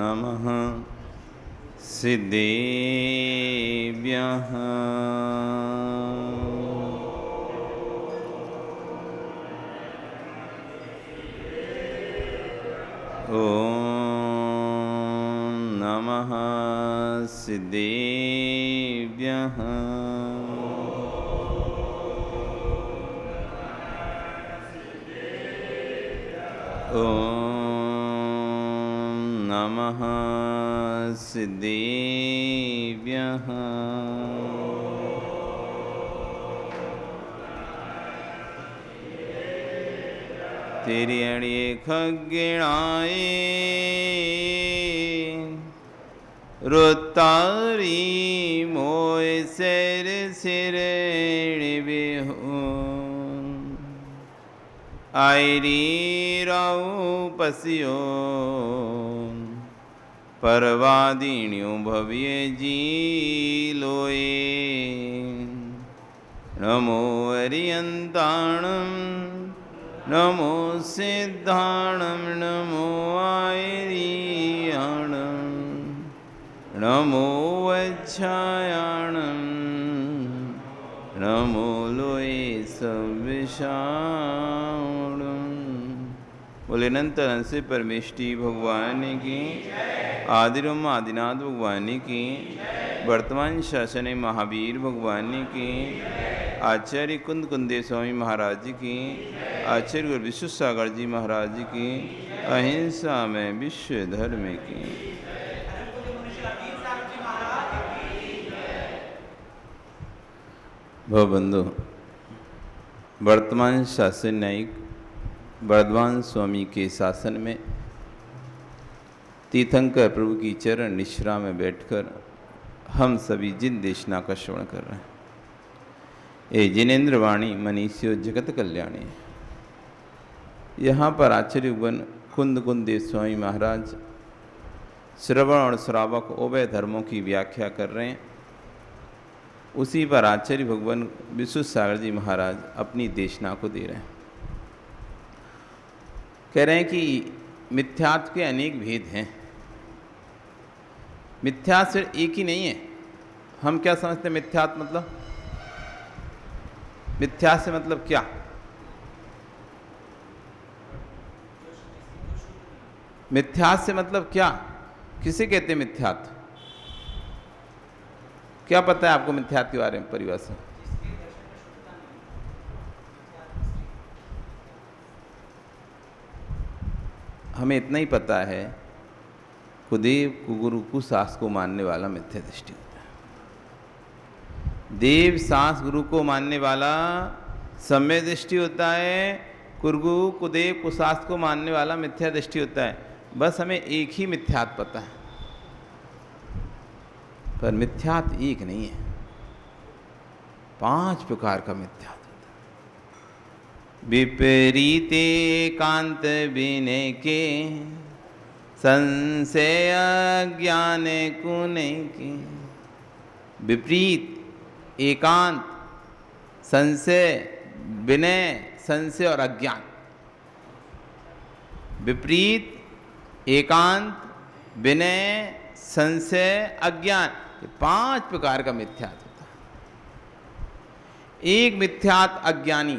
नमः सिद्धेभ्यः। ॐ नमः सिद्धेभ्यः। ॐ नमः सिद्धेभ्यः। तेरी अड़िए खगिणाए रुतारी मोय सिर सिर बेहू आयरी राऊ पसियो परवादीण्यो भव्य जी लोए। नमो अरियंताणम नमो सिद्धाणम नमो आयरियाणम नमो वच्छायाणम नमो लोए सविशाणम। बोले अनंत से परमेष्टि भगवान की, आदिरम आदिनाथ भगवान की, वर्तमान शासन महावीर भगवान की, आचार्य कुंद कुंदेव स्वामी महाराज की, आचार्य गुरु विश्व सागर जी महाराज की, अहिंसा में विश्व धर्म की। भवबंधु, वर्तमान शासन न्यायिक वर्धमान स्वामी के शासन में तीर्थंकर प्रभु की चरण निश्रा में बैठकर हम सभी जिन देशना का श्रवण कर रहे हैं, ये जिनेन्द्र वाणी मनीषियो जगत कल्याणी। यहाँ पर आचार्य वन कुंद कुंदेव स्वामी महाराज श्रवण और श्रावक उभय धर्मों की व्याख्या कर रहे हैं। उसी पर आचार्य भगवान विश्व सागर जी महाराज अपनी देशना को दे रहे हैं। कह रहे हैं कि मिथ्यात्व के अनेक भेद हैं, मिथ्यात्व सिर्फ एक ही नहीं है। हम क्या समझते हैं मिथ्यात्व मतलब? मिथ्या से मतलब क्या? मिथ्यात्व से मतलब क्या? किसे कहते हैं मिथ्यात्व? क्या पता है आपको मिथ्यात्व के बारे में परिभाषा? हमें इतना ही पता है, कुदेव कुगुरु कुशास्त्र को मानने वाला मिथ्या दृष्टि होता है। देव शास्त्र गुरु को मानने वाला सम्य दृष्टि होता है, कुरगु कुदेव कुशास्त्र को मानने वाला मिथ्या दृष्टि होता है। बस हमें एक ही मिथ्यात्व पता है, पर मिथ्यात्व एक नहीं है, 5 प्रकार का मिथ्यात्व होता है। विपरीत एकांत विनय के संशय ज्ञान कुने के। विपरीत एकांत संशय विनय संशय और अज्ञान। विपरीत एकांत विनय संशय अज्ञान, 5 प्रकार का मिथ्यात्व होता है। एक मिथ्यात्व अज्ञानी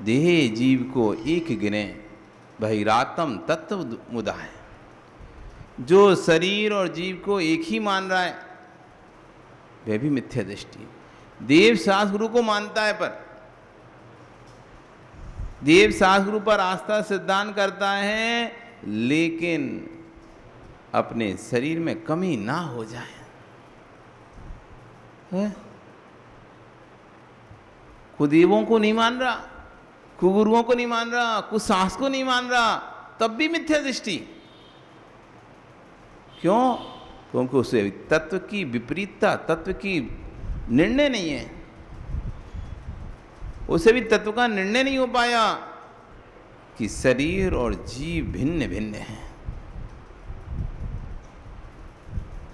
देह जीव को एक गिने बहिरातम तत्व मुदा है। जो शरीर और जीव को एक ही मान रहा है वह भी मिथ्या दृष्टि। देव शास्त्र गुरु को मानता है, पर देव शास्त्र गुरु पर आस्था सिद्धांत करता है, लेकिन अपने शरीर में कमी ना हो जाए। कुदेवों को नहीं मान रहा, कुगुरुओं को नहीं मान रहा, कुशास्त्र को नहीं मान रहा, तब भी मिथ्या दृष्टि। क्यों? क्योंकि उसे तत्व की विपरीतता, तत्व की निर्णय नहीं है। उसे भी तत्व का निर्णय नहीं हो पाया कि शरीर और जीव भिन्न भिन्न हैं।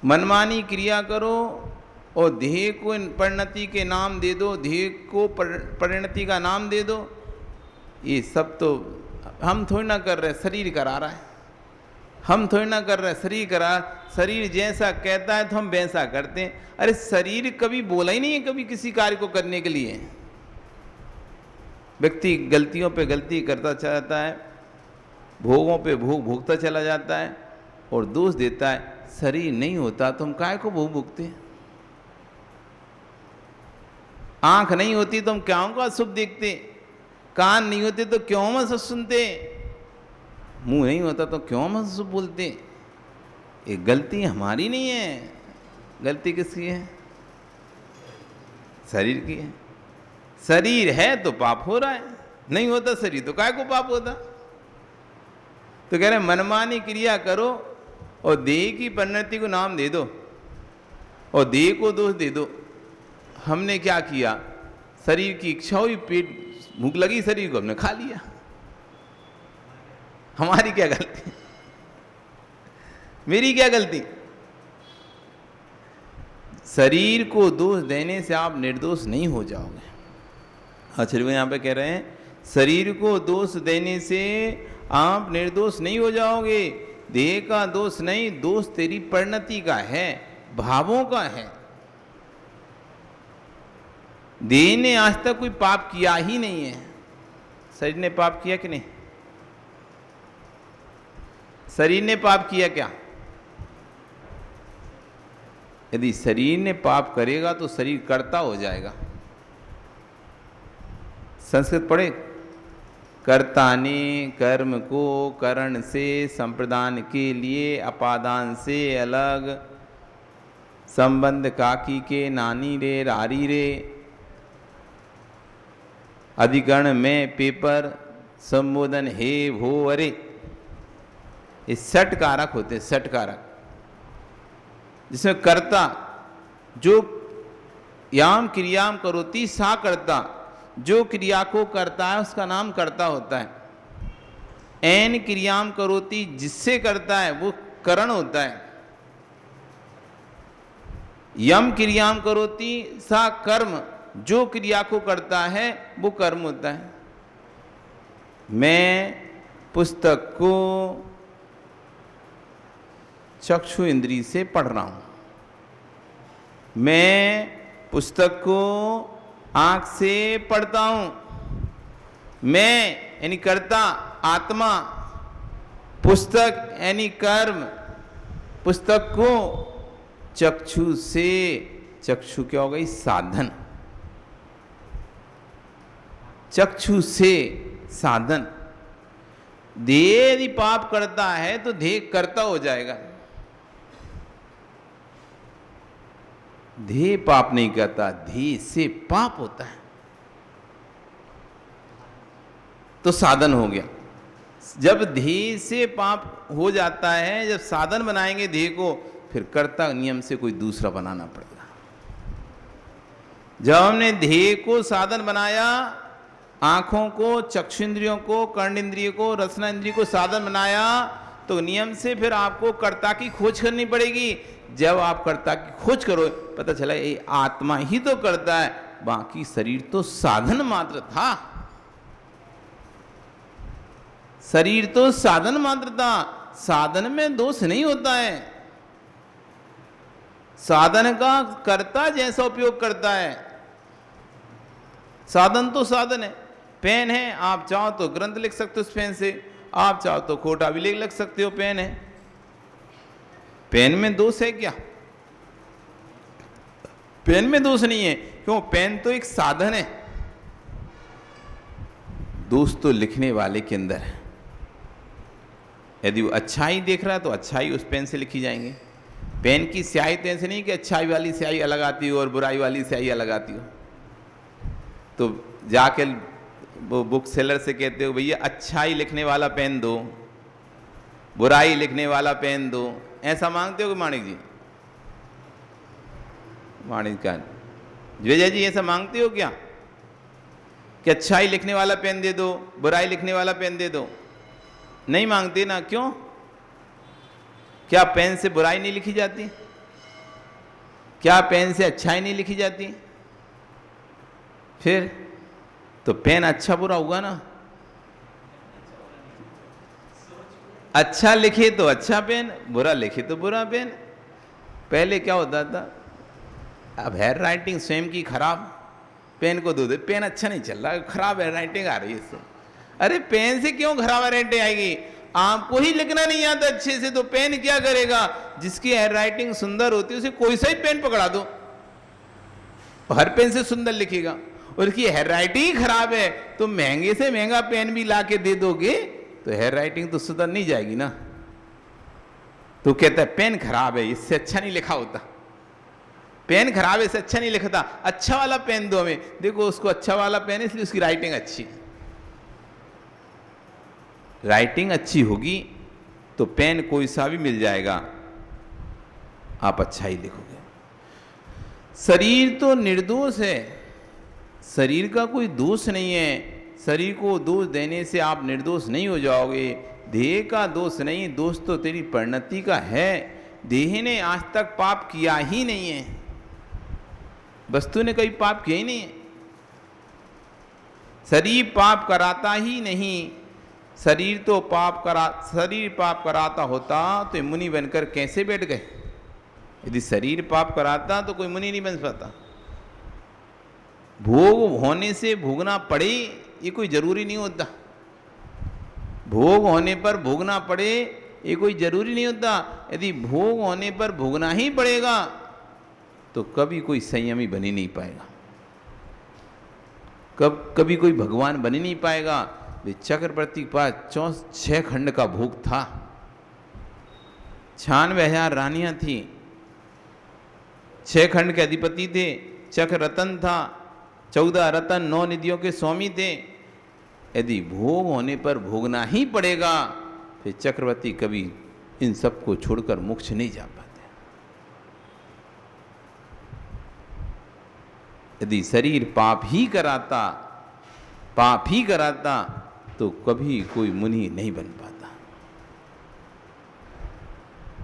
मनमानी क्रिया करो और देह को परिणति के नाम दे दो, देह को परिणति का नाम दे दो, ये सब तो हम थोड़ी ना कर रहे, शरीर करा रहा है। हम थोड़ी ना कर रहे, शरीर करा। शरीर जैसा कहता है तो हम वैसा करते हैं। अरे शरीर कभी बोला ही नहीं है कभी किसी कार्य को करने के लिए। व्यक्ति गलतियों पे गलती करता चला जाता है, भोगों पे भोग भोगता चला जाता है और दोष देता है। शरीर नहीं होता तो हम काय को भोग भोगते? आंख नहीं होती तो हम क्यों को अशुभ देखते? कान नहीं होते तो क्यों हम अशुभ सुनते? मुंह नहीं होता तो क्यों हम अशुभ बोलते? ये गलती हमारी नहीं है। गलती किसकी है? शरीर की है। शरीर है तो पाप हो रहा है, नहीं होता शरीर तो काय को पाप होता? तो कह रहे मनमानी क्रिया करो और देह की परिणति को नाम दे दो और देह को दोष दे दो। हमने क्या किया? शरीर की इच्छा हुई, पेट भूख लगी शरीर को, हमने खा लिया। हमारी क्या गलती? मेरी क्या गलती? शरीर को दोष देने से आप निर्दोष नहीं हो जाओगे। आचार्य यहां पे कह रहे हैं शरीर को दोष देने से आप निर्दोष नहीं हो जाओगे। देह का दोष नहीं, दोष तेरी परिणति का है, भावों का है। देह ने आज तक कोई पाप किया ही नहीं है। शरीर ने पाप किया कि नहीं? शरीर ने पाप किया क्या? यदि शरीर ने पाप करेगा तो शरीर कर्ता हो जाएगा। संस्कृत पढ़े, कर्ता ने कर्म को करण से संप्रदान के लिए अपादान से अलग संबंध काकी के नानी रे रारी रे अधिकरण में पेपर संबोधन हे भो अरे। ये सट कारक होते हैं, सट कारक, जिसमें कर्ता जो याम क्रियाम करोति सा कर्ता, जो क्रिया को करता है उसका नाम कर्ता होता है। एन क्रियाम करोति, जिससे करता है वो करण होता है। यम क्रियाम करोति सा कर्म, जो क्रिया को करता है वो कर्म होता है। मैं पुस्तक को चक्षु इंद्री से पढ़ रहा हूं, मैं पुस्तक को आंख से पढ़ता हूं। मैं यानी कर्ता आत्मा, पुस्तक यानी कर्म, पुस्तक को चक्षु से, चक्षु क्या हो गई? साधन। चक्षु से साधन। देह यदि पाप करता है तो देह कर्ता हो जाएगा। देह पाप नहीं करता, देह से पाप होता है तो साधन हो गया। जब देह से पाप हो जाता है, जब साधन बनाएंगे देह को, फिर कर्ता नियम से कोई दूसरा बनाना पड़ेगा। जब हमने देह को साधन बनाया, आंखों को, चक्षुंद्रियों को, कर्णेंद्रिय को, रसना इंद्रिय को साधन बनाया, तो नियम से फिर आपको कर्ता की खोज करनी पड़ेगी। जब आप कर्ता की खोज करो, पता चला ये आत्मा ही तो करता है, बाकी शरीर तो साधन मात्र था। शरीर तो साधन मात्र था। साधन में दोष नहीं होता है। साधन का कर्ता जैसा उपयोग करता है। साधन तो साधन है। पेन है, आप चाहो तो ग्रंथ लिख सकते हो उस पेन से, आप चाहो तो खोटा भी लिख सकते हो। पेन है, पेन में दोष है क्या? पेन में दोष नहीं है, क्यों? पेन तो एक साधन है। दोष तो लिखने वाले के अंदर है। यदि वो अच्छाई देख रहा है तो अच्छाई उस पेन से लिखी जाएंगे। पेन की स्याही तो ऐसे नहीं कि अच्छाई वाली स्याही अलग आती हो और बुराई वाली स्याही अलग आती हो। तो जाके वो बुक सेलर से कहते हो भैया अच्छाई लिखने वाला पेन दो, बुराई लिखने वाला पेन दो, ऐसा मांगते हो कि माणिक जी? माणिक का विजय जी ऐसा मांगते हो क्या कि अच्छाई लिखने वाला पेन दे दो, बुराई लिखने वाला पेन दे दो? नहीं मांगते ना। क्यों? क्या पेन से बुराई नहीं लिखी जाती? क्या पेन से अच्छाई नहीं लिखी जाती? फिर तो पेन अच्छा बुरा होगा ना। अच्छा लिखे तो अच्छा पेन, बुरा लिखे तो बुरा पेन। पहले क्या होता था, अब हैंड राइटिंग स्वयं की खराब, पेन को दो दे, पेन अच्छा नहीं चल रहा, खराब हैंड राइटिंग आ रही है इससे। अरे पेन से क्यों खराब हैंड राइटिंग आएगी? आपको ही लिखना नहीं आता अच्छे से, तो पेन क्या करेगा? जिसकी हैंड राइटिंग सुंदर होती है उसे कोई सा ही पेन पकड़ा दो, हर पेन से सुंदर लिखेगा। और उसकी हैंड राइटिंग ही खराब है तो महंगे से महंगा पेन भी ला के दे दोगे तो हैंड राइटिंग तो सुधर नहीं जाएगी ना। तो कहता है पेन खराब है, इससे अच्छा नहीं लिखा होता, पेन खराब है इससे अच्छा नहीं लिखता, अच्छा वाला पेन दो हमें। देखो उसको अच्छा वाला पेन है इसलिए उसकी राइटिंग अच्छी है। राइटिंग अच्छी होगी तो पेन कोई सा भी मिल जाएगा, आप अच्छा ही लिखोगे। शरीर तो निर्दोष है, शरीर का कोई दोष नहीं है, शरीर को दोष देने से आप निर्दोष नहीं हो जाओगे। देह का दोष नहीं, दोष तो तेरी परिणति का है। देह ने आज तक पाप किया ही नहीं है, वस्तु ने कभी पाप किया ही नहीं है। शरीर पाप कराता ही नहीं, शरीर पाप कराता होता तो मुनि बनकर कैसे बैठ गए? यदि शरीर पाप कराता तो कोई मुनि नहीं बन पाता। भोग होने से भोगना पड़े ये कोई जरूरी नहीं होता, भोग होने पर भोगना पड़े ये कोई जरूरी नहीं होता। यदि भोग होने पर भोगना ही पड़ेगा तो कभी कोई संयमी बन ही नहीं पाएगा, कभी कोई भगवान बन ही नहीं पाएगा। चक्रवर्ती के पास 6 खंड का भोग था, 96,000 रानियां थी, 6 खंड के अधिपति थे, चक्र रतन था, 14 रतन, 9 निधियों के स्वामी थे। यदि भोग होने पर भोगना ही पड़ेगा फिर चक्रवर्ती कभी इन सबको छोड़कर मोक्ष नहीं जा पाते। यदि शरीर पाप ही कराता तो कभी कोई मुनि नहीं बन पाता।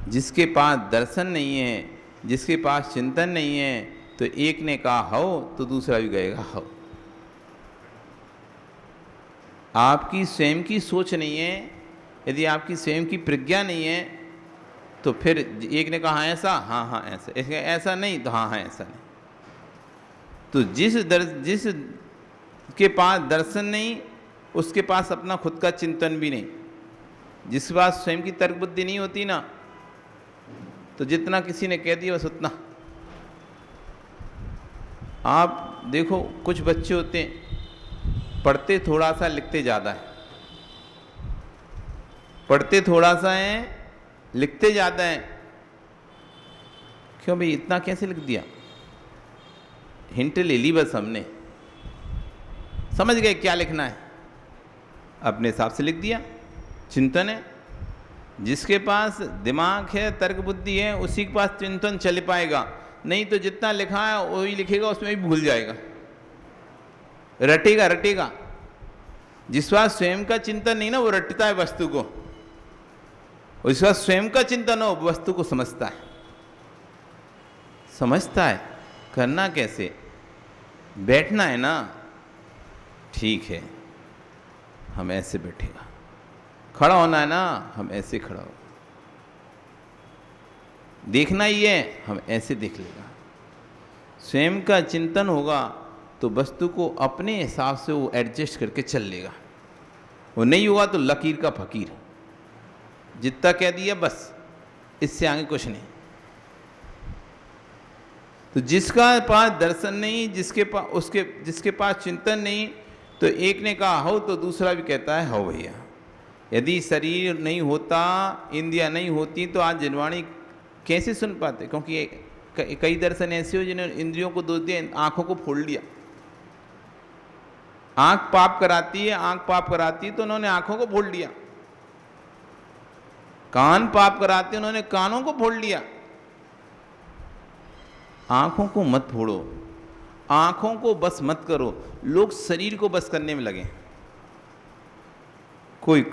जिसके पास दर्शन नहीं है, जिसके पास चिंतन नहीं है, तो एक ने कहा हो तो दूसरा भी कहेगा हो। आपकी स्वयं की सोच नहीं है, यदि आपकी स्वयं की प्रज्ञा नहीं है तो फिर एक ने कहा ऐसा, हाँ हाँ ऐसा, ऐसा नहीं तो हाँ हाँ ऐसा नहीं। तो जिस के पास दर्शन नहीं उसके पास अपना खुद का चिंतन भी नहीं, जिसके पास स्वयं की तर्क बुद्धि नहीं होती ना, तो जितना किसी ने कह दिया बस उतना। आप देखो कुछ बच्चे होते हैं पढ़ते थोड़ा सा लिखते ज़्यादा है, पढ़ते थोड़ा सा है लिखते ज़्यादा है। क्यों भाई इतना कैसे लिख दिया? हिंट ले ली बस हमने, समझ गए क्या लिखना है, अपने हिसाब से लिख दिया। चिंतन है, जिसके पास दिमाग है तर्क बुद्धि है उसी के पास चिंतन चल पाएगा, नहीं तो जितना लिखा है वही लिखेगा, उसमें भी भूल जाएगा, रटेगा। जिस पास स्वयं का चिंतन नहीं ना वो रटता है वस्तु को, और जिस पास स्वयं का चिंतन हो वस्तु को समझता है। करना कैसे? बैठना है ना, ठीक है हम ऐसे बैठेगा, खड़ा होना है ना हम ऐसे खड़ा हो, देखना ही है हम ऐसे देख लेगा। स्वयं का चिंतन होगा तो वस्तु को अपने हिसाब से वो एडजस्ट करके चल लेगा, वो नहीं होगा तो लकीर का फकीर, जितना कह दिया बस, इससे आगे कुछ नहीं। तो जिसका पास दर्शन नहीं, जिसके पास चिंतन नहीं, तो एक ने कहा हो तो दूसरा भी कहता है हो भैया। यदि शरीर नहीं होता, इंद्रियां नहीं होती तो आज जनवाणी कैसे सुन पाते? क्योंकि कई दर्शन ऐसे हो जिन्होंने इंद्रियों को दोष दिया, आंखों को फोड़ लिया। आंख पाप कराती है तो उन्होंने आंखों को फोड़ लिया। कान पाप कराते उन्होंने कानों को फोड़ लिया। आंखों को मत फोड़ो, आंखों को बस मत करो। लोग शरीर को बस करने में लगे, कोई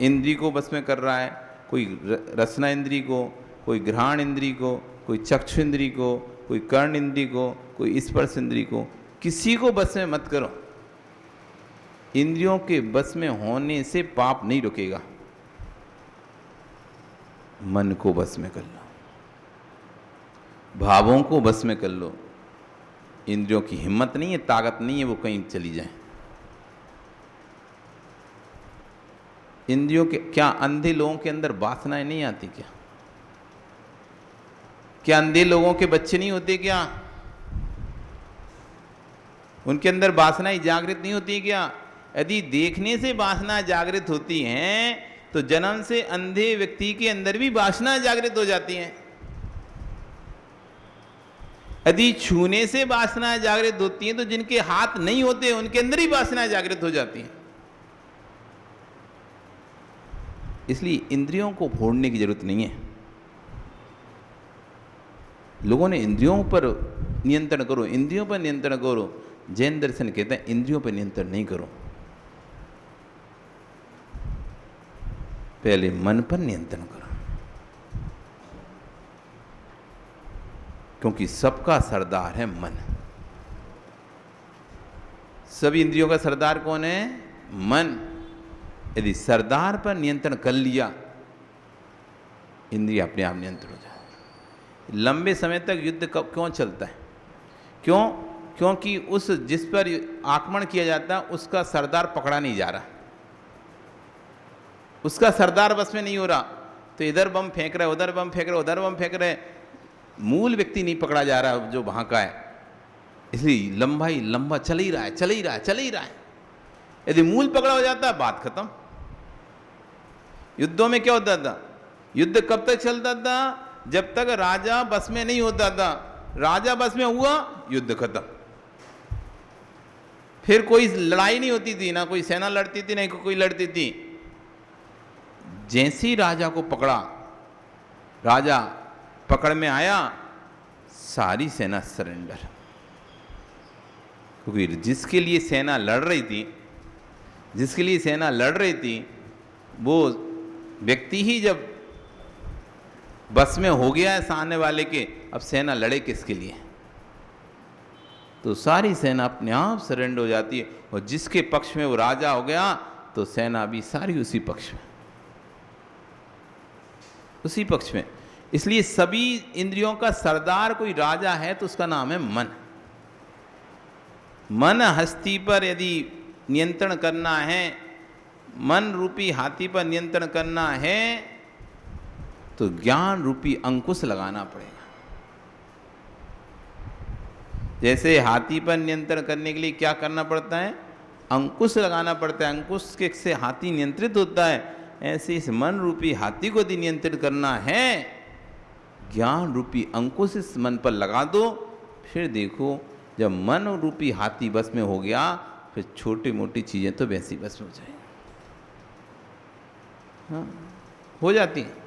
इंद्री को बस में कर रहा है, कोई रसना इंद्री को, कोई घ्राण इंद्री को, कोई चक्षु इंद्री को, कोई कर्ण इंद्री को, कोई स्पर्श इंद्री को। किसी को बस में मत करो। इंद्रियों के बस में होने से पाप नहीं रुकेगा। मन को बस में कर लो, भावों को बस में कर लो। इंद्रियों की हिम्मत नहीं है, ताकत नहीं है वो कहीं चली जाए। इंद्रियों के क्या अंधे लोगों के अंदर वासनाएं नहीं आती क्या? क्या अंधे लोगों के बच्चे नहीं होते क्या? उनके अंदर वासनाएं जागृत नहीं होती क्या? यदि देखने से वासना जागृत होती हैं तो जन्म से अंधे व्यक्ति के अंदर भी वासना जागृत हो जाती हैं। यदि छूने से वासना जागृत होती हैं तो जिनके हाथ नहीं होते उनके अंदर ही वासना जागृत हो जाती हैं। इसलिए इंद्रियों को फोड़ने की जरूरत नहीं है। लोगों ने इंद्रियों पर नियंत्रण करो, इंद्रियों पर नियंत्रण करो। जैन दर्शन कहता है इंद्रियों पर नियंत्रण नहीं करो, पहले मन पर नियंत्रण करो, क्योंकि सबका सरदार है मन। सभी इंद्रियों का सरदार कौन है? मन। यदि सरदार पर नियंत्रण कर लिया, इंद्रिय अपने आप नियंत्रण हो जाए। लंबे समय तक युद्ध क्यों चलता है? क्योंकि उस जिस पर आक्रमण किया जाता है उसका सरदार पकड़ा नहीं जा रहा, उसका सरदार बस में नहीं हो रहा। तो इधर बम फेंक रहे, उधर बम फेंक रहे, उधर बम फेंक रहे, मूल व्यक्ति नहीं पकड़ा जा रहा जो वहां का है। इसलिए लंबा चल ही रहा है। यदि मूल पकड़ा हो जाता बात खत्म। युद्धों में क्या होता था? युद्ध कब तक चलता था? जब तक राजा बस में नहीं होता था। राजा बस में हुआ, युद्ध खत्म। फिर कोई लड़ाई नहीं होती थी, ना कोई सेना लड़ती थी, ना कोई लड़ती थी। जैसे ही राजा को पकड़ा, राजा पकड़ में आया, सारी सेना सरेंडर। क्योंकि जिसके लिए सेना लड़ रही थी वो व्यक्ति ही जब बस में हो गया है सामने वाले के, अब सेना लड़े किसके लिए? तो सारी सेना अपने आप सरेंडर हो जाती है। और जिसके पक्ष में वो राजा हो गया तो सेना भी सारी उसी पक्ष में। इसलिए सभी इंद्रियों का सरदार कोई राजा है तो उसका नाम है मन। मन हस्ती पर यदि नियंत्रण करना है, मन रूपी हाथी पर नियंत्रण करना है तो ज्ञान रूपी अंकुश लगाना पड़ेगा। जैसे हाथी पर नियंत्रण करने के लिए क्या करना पड़ता है? अंकुश लगाना पड़ता है। अंकुश के से हाथी नियंत्रित होता है। ऐसे इस मन रूपी हाथी को यदि नियंत्रित करना है, ज्ञान रूपी अंकुश इस मन पर लगा दो। फिर देखो, जब मन रूपी हाथी बस में हो गया, फिर छोटी मोटी चीजें तो वैसी बस में हो जाएंगी। हाँ, हो जाती है।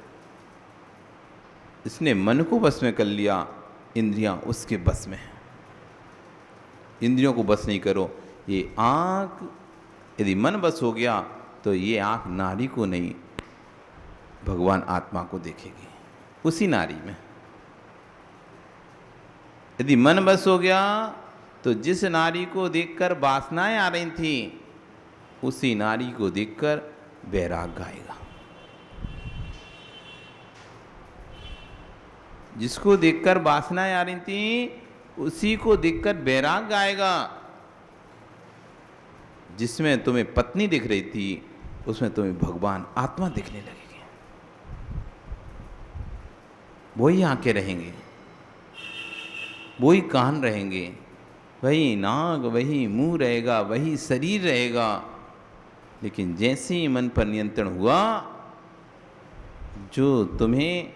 इसने मन को बस में कर लिया, इंद्रियां उसके बस में है। इंद्रियों को बस नहीं करो। ये आंख, यदि मन बस हो गया तो ये आंख नारी को नहीं, भगवान आत्मा को देखेगी उसी नारी में। यदि मन बस हो गया तो जिस नारी को देखकर वासनाएं आ रही थी, उसी नारी को देखकर वैराग आएगा। जिसको देखकर वासनाएं आ रही थी, उसी को देखकर वैराग आएगा। जिसमें तुम्हें पत्नी दिख रही थी, उसमें तुम्हें भगवान आत्मा दिखने लगेगी। वही आंखें रहेंगे, वही कान रहेंगे, वही नाक, वही मुंह रहेगा, वही शरीर रहेगा। लेकिन जैसे ही मन पर नियंत्रण हुआ, जो तुम्हें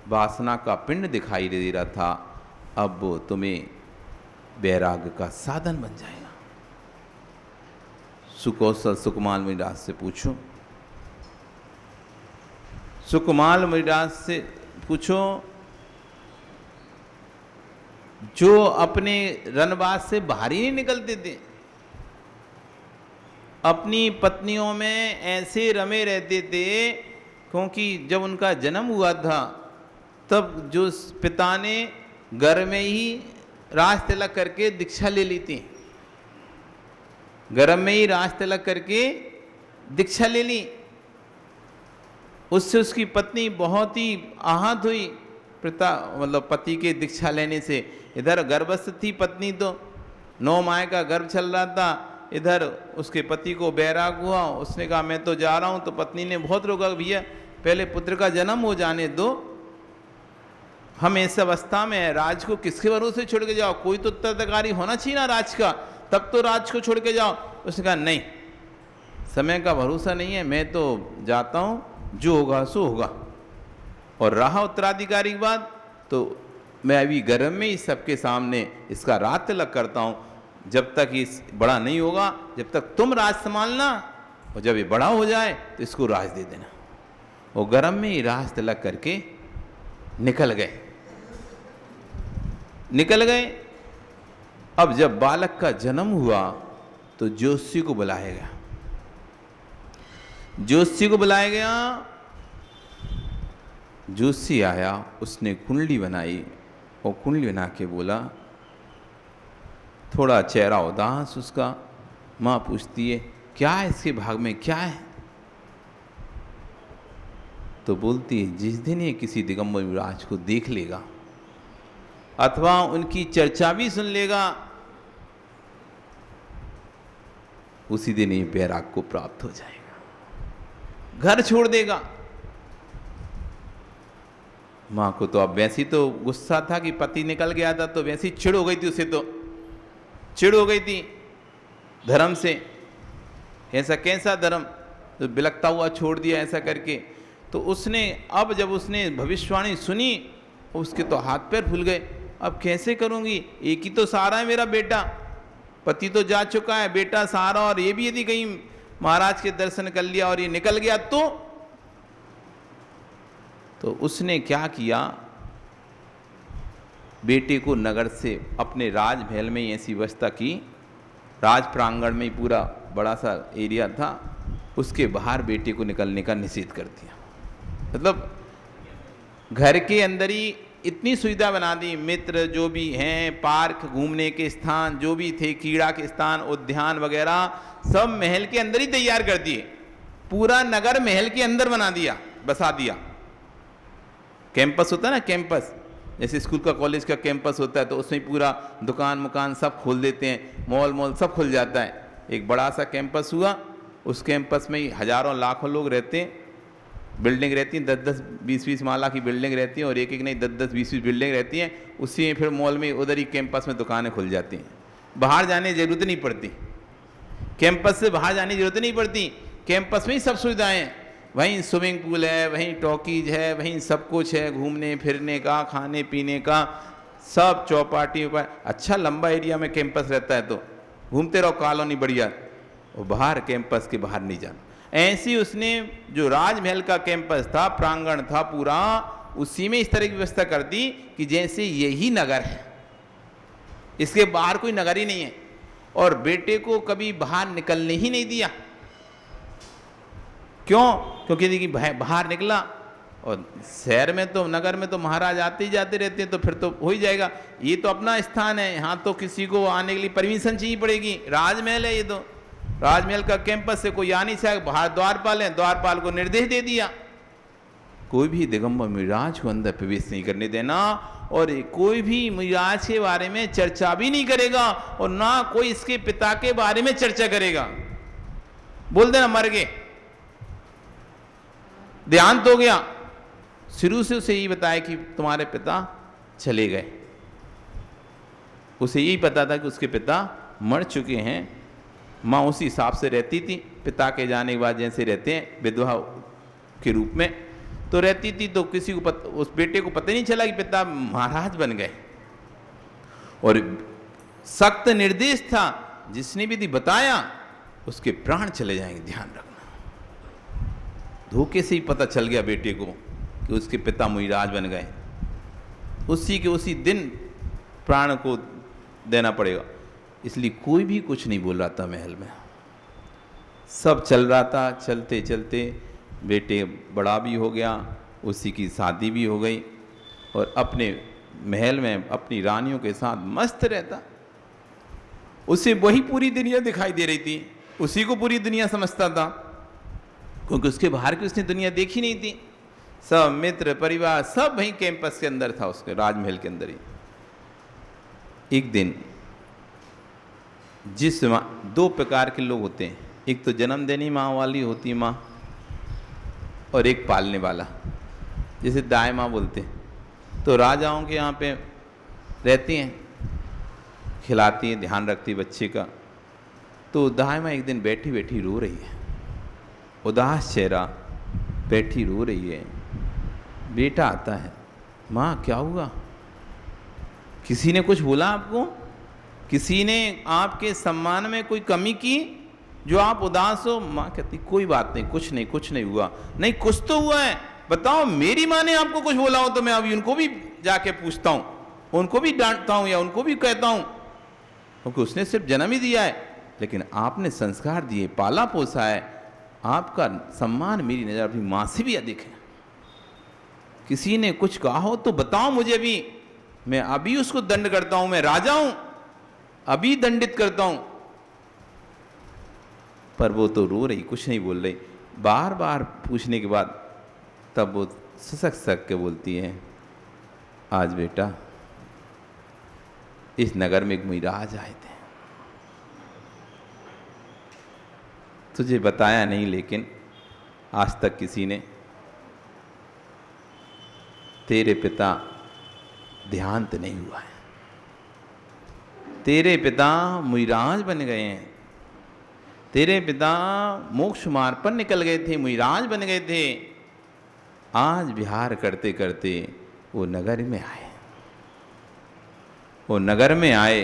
वासना का पिंड दिखाई दे रहा था, अब वो तुम्हें वैराग्य का साधन बन जाएगा। सुकौशल सुकुमाल मणिदास से पूछो, सुकुमाल मणिदास से पूछो, जो अपने रनवास से बाहर ही नहीं निकलते थे, अपनी पत्नियों में ऐसे रमे रहते थे, क्योंकि जब उनका जन्म हुआ था तब जो पिता ने घर में ही राज तिलक करके दीक्षा ले ली थी। घर में ही राज तिलक करके दीक्षा ले ली। उससे उसकी पत्नी बहुत ही आहत हुई, पिता मतलब पति के दीक्षा लेने से। इधर गर्भस्थ थी पत्नी, तो 9 माह का गर्भ चल रहा था। इधर उसके पति को बैराग हुआ, उसने कहा मैं तो जा रहा हूँ। तो पत्नी ने बहुत रोका, भैया पहले पुत्र का जन्म हो जाने दो, हम इस अवस्था में है, राज को किसके भरोसे छोड़ के जाओ, कोई तो उत्तराधिकारी होना चाहिए ना राज का, तब तो राज को छोड़ के जाओ। उसने कहा नहीं, समय का भरोसा नहीं है, मैं तो जाता हूँ, जो होगा सो होगा। और रहा उत्तराधिकारी की बात, तो मैं अभी गर्भ में ही सबके सामने इसका राज तिलक करता हूँ, जब तक ये बड़ा नहीं होगा, जब तक तुम राज संभालना, और जब ये बड़ा हो जाए तो इसको राज दे देना। वो गर्भ में ही राज तिलक करके निकल गए। अब जब बालक का जन्म हुआ तो ज्योतिषी को बुलाया गया। ज्योतिषी आया, उसने कुंडली बनाई, और कुंडली बना के बोला, थोड़ा चेहरा उदास उसका। माँ पूछती है क्या है इसके भाग में, क्या है? तो बोलती है जिस दिन ये किसी दिगंबर युवराज को देख लेगा अथवा उनकी चर्चा भी सुन लेगा, उसी दिन ये बैराग को प्राप्त हो जाएगा, घर छोड़ देगा। माँ को तो अब वैसी तो गुस्सा था कि पति निकल गया था, तो वैसी चिढ़ हो गई थी, उसे तो चिढ़ हो गई थी धर्म से। ऐसा कैसा धर्म, तो बिलकता हुआ छोड़ दिया ऐसा करके। तो उसने, अब जब उसने भविष्यवाणी सुनी, उसके तो हाथ पैर फूल गए। अब कैसे करूंगी, एक ही तो सहारा है मेरा बेटा, पति तो जा चुका है, बेटा सहारा, और ये भी यदि कहीं महाराज के दर्शन कर लिया और ये निकल गया तो उसने क्या किया, बेटे को नगर से, अपने राजमहल में ऐसी व्यवस्था की, राज प्रांगण में पूरा बड़ा सा एरिया था, उसके बाहर बेटे को निकलने का निषेध कर दिया। मतलब घर के अंदर ही इतनी सुविधा बना दी, मित्र जो भी हैं, पार्क, घूमने के स्थान जो भी थे, कीड़ा के स्थान, उद्यान वगैरह, सब महल के अंदर ही तैयार कर दिए। पूरा नगर महल के अंदर बना दिया, बसा दिया। कैंपस होता है ना, कैंपस जैसे स्कूल का, कॉलेज का कैंपस होता है, तो उसमें पूरा दुकान मुकान सब खोल देते हैं, मॉल सब खुल जाता है। एक बड़ा सा कैंपस हुआ, उस कैंपस में ही हजारों लाखों लोग रहते हैं, बिल्डिंग रहती हैं, 10-10, 20-20 माला की बिल्डिंग रहती हैं, और एक नहीं 10-10, 20-20 बिल्डिंग रहती हैं। उसी में फिर मॉल में उधर ही कैंपस में दुकानें खुल जाती हैं, बाहर जाने की जरूरत नहीं पड़ती, कैंपस से बाहर जाने की जरूरत नहीं पड़ती, कैंपस में ही सब सुविधाएं हैं। वहीं स्विमिंग पूल है, वहीं टॉकीज है, वहीं सब कुछ है, घूमने फिरने का, खाने पीने का, सब चौपाटी पर। अच्छा लंबा एरिया में कैंपस रहता है, तो घूमते रहो कॉलोनी बढ़िया, और बाहर कैंपस के बाहर नहीं जाना। ऐसी उसने जो राजमहल का कैंपस था, प्रांगण था पूरा, उसी में इस तरह की व्यवस्था कर दी कि जैसे यही नगर है, इसके बाहर कोई नगर ही नहीं है। और बेटे को कभी बाहर निकलने ही नहीं दिया। क्यों? क्योंकि देखिए बाहर निकला, और शहर में तो, नगर में तो महाराज आते ही जाते रहते हैं, तो फिर तो हो ही जाएगा। ये तो अपना स्थान है, यहाँ तो किसी को आने के लिए परमिशन चाहिए पड़ेगी। राजमहल है ये तो, राजमहल का कैंपस से कोई आ नहीं सकता। बाहर द्वारपाल है, द्वारपाल को निर्देश दे दिया कोई भी दिगंबर मुनिराज को अंदर प्रवेश नहीं करने देना, और कोई भी मुनिराज के बारे में चर्चा भी नहीं करेगा, और ना कोई इसके पिता के बारे में चर्चा करेगा। बोल देना मर गए, देहांत हो गया। शुरू से उसे यही बताया कि तुम्हारे पिता चले गए, उसे यही पता था कि उसके पिता मर चुके हैं। माँ उसी हिसाब से रहती थी, पिता के जाने के बाद जैसे रहते हैं विधवा के रूप में, तो रहती थी। तो किसी को उस बेटे को पता नहीं चला कि पिता महाराज बन गए, और सख्त निर्देश था, जिसने भी बताया उसके प्राण चले जाएंगे, ध्यान रखना। धोखे से ही पता चल गया बेटे को कि उसके पिता मुनिराज बन गए, उसी के उसी दिन प्राण को देना पड़ेगा। इसलिए कोई भी कुछ नहीं बोल रहा था महल में, सब चल रहा था। चलते चलते बेटे बड़ा भी हो गया, उसी की शादी भी हो गई, और अपने महल में अपनी रानियों के साथ मस्त रहता। उसे वही पूरी दुनिया दिखाई दे रही थी, उसी को पूरी दुनिया समझता था। क्योंकि उसके बाहर की उसने दुनिया देखी नहीं थी। सब मित्र परिवार सब वहीं कैंपस के अंदर था, उसके राजमहल के अंदर ही। एक दिन जिस माँ, दो प्रकार के लोग होते हैं, एक तो जन्म देनी माँ वाली होती माँ, और एक पालने वाला, जैसे दाई माँ बोलते हैं। तो राजाओं के यहाँ पे रहती हैं, खिलाती हैं, ध्यान रखती है बच्चे का। तो दाई माँ एक दिन बैठी बैठी रो रही है, उदास चेहरा, बैठी रो रही है। बेटा आता है, माँ क्या हुआ, किसी ने कुछ बोला आपको, किसी ने आपके सम्मान में कोई कमी की जो आप उदास हो? माँ कहती कोई बात नहीं, कुछ नहीं हुआ। नहीं कुछ तो हुआ है, बताओ। मेरी माँ ने आपको कुछ बोला हो तो मैं अभी उनको भी जाके पूछता हूँ, उनको भी डांटता हूँ या उनको भी कहता हूँ, क्योंकि उसने सिर्फ जन्म ही दिया है, लेकिन आपने संस्कार दिए, पाला पोसा है। आपका सम्मान मेरी नज़र अपनी माँ से भी अधिक है। किसी ने कुछ कहा हो तो बताओ मुझे भी, मैं अभी उसको दंड करता हूं, मैं राजा हूं, अभी दंडित करता हूं। पर वो तो रो रही, कुछ नहीं बोल रही। बार बार पूछने के बाद तब वो ससक के बोलती है, आज बेटा इस नगर में एक मुइराज आए थे, तुझे बताया नहीं, लेकिन आज तक किसी ने, तेरे पिता देहांत नहीं हुआ है, तेरे पिता मुइराज बन गए हैं, तेरे पिता मोक्ष मार्ग पर निकल गए थे, मुइराज बन गए थे। आज विहार करते करते वो नगर में आए। वो नगर में आए